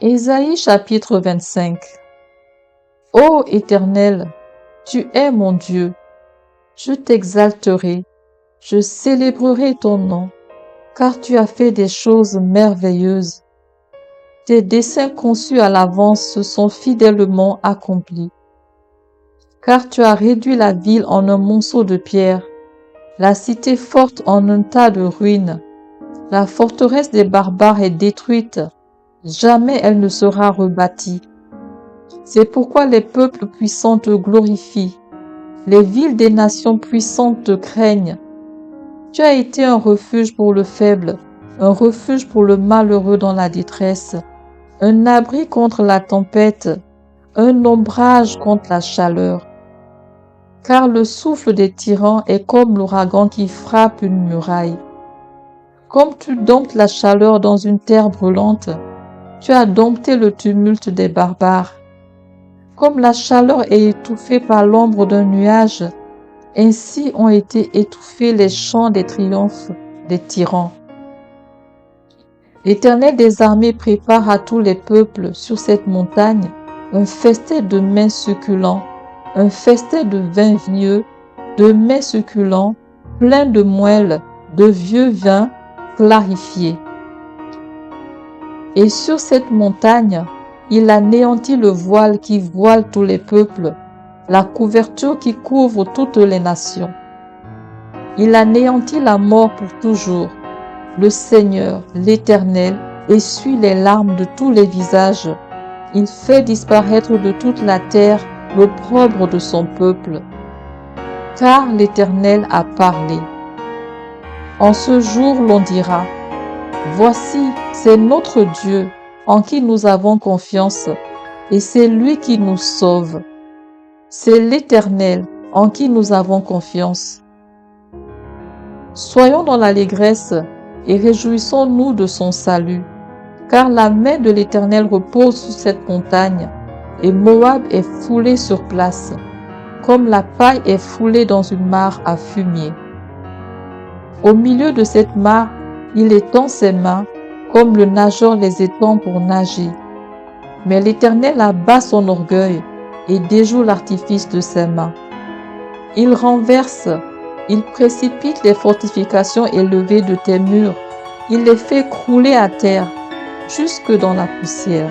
Ésaïe chapitre 25. Ô Éternel, tu es mon Dieu, je t'exalterai, je célébrerai ton nom, car tu as fait des choses merveilleuses. Tes desseins conçus à l'avance se sont fidèlement accomplis. Car tu as réduit la ville en un monceau de pierre, la cité forte en un tas de ruines. La forteresse des barbares est détruite, jamais elle ne sera rebâtie. C'est pourquoi les peuples puissants te glorifient, les villes des nations puissantes te craignent. Tu as été un refuge pour le faible, un refuge pour le malheureux dans la détresse, un abri contre la tempête, un ombrage contre la chaleur. Car le souffle des tyrans est comme l'ouragan qui frappe une muraille. Comme tu domptes la chaleur dans une terre brûlante, tu as dompté le tumulte des barbares. Comme la chaleur est étouffée par l'ombre d'un nuage, ainsi ont été étouffés les chants des triomphes des tyrans. L'Éternel des armées prépare à tous les peuples sur cette montagne un festin de mets succulents, un festin de vin vieux, de mets succulents, plein de moelle, de vieux vin clarifié. Et sur cette montagne, il anéantit le voile qui voile tous les peuples, la couverture qui couvre toutes les nations. Il anéantit la mort pour toujours. Le Seigneur, l'Éternel, essuie les larmes de tous les visages. Il fait disparaître de toute la terre l'opprobre de son peuple. Car l'Éternel a parlé. En ce jour, l'on dira, « Voici, c'est notre Dieu, en qui nous avons confiance, et c'est lui qui nous sauve. C'est l'Éternel, en qui nous avons confiance. » Soyons dans l'allégresse et réjouissons-nous de son salut, car la main de l'Éternel repose sur cette montagne, et Moab est foulé sur place, comme la paille est foulée dans une mare à fumier. Au milieu de cette mare, il étend ses mains, comme le nageur les étend pour nager. Mais l'Éternel abat son orgueil et déjoue l'artifice de ses mains. Il renverse, il précipite les fortifications élevées de tes murs, il les fait crouler à terre, jusque dans la poussière.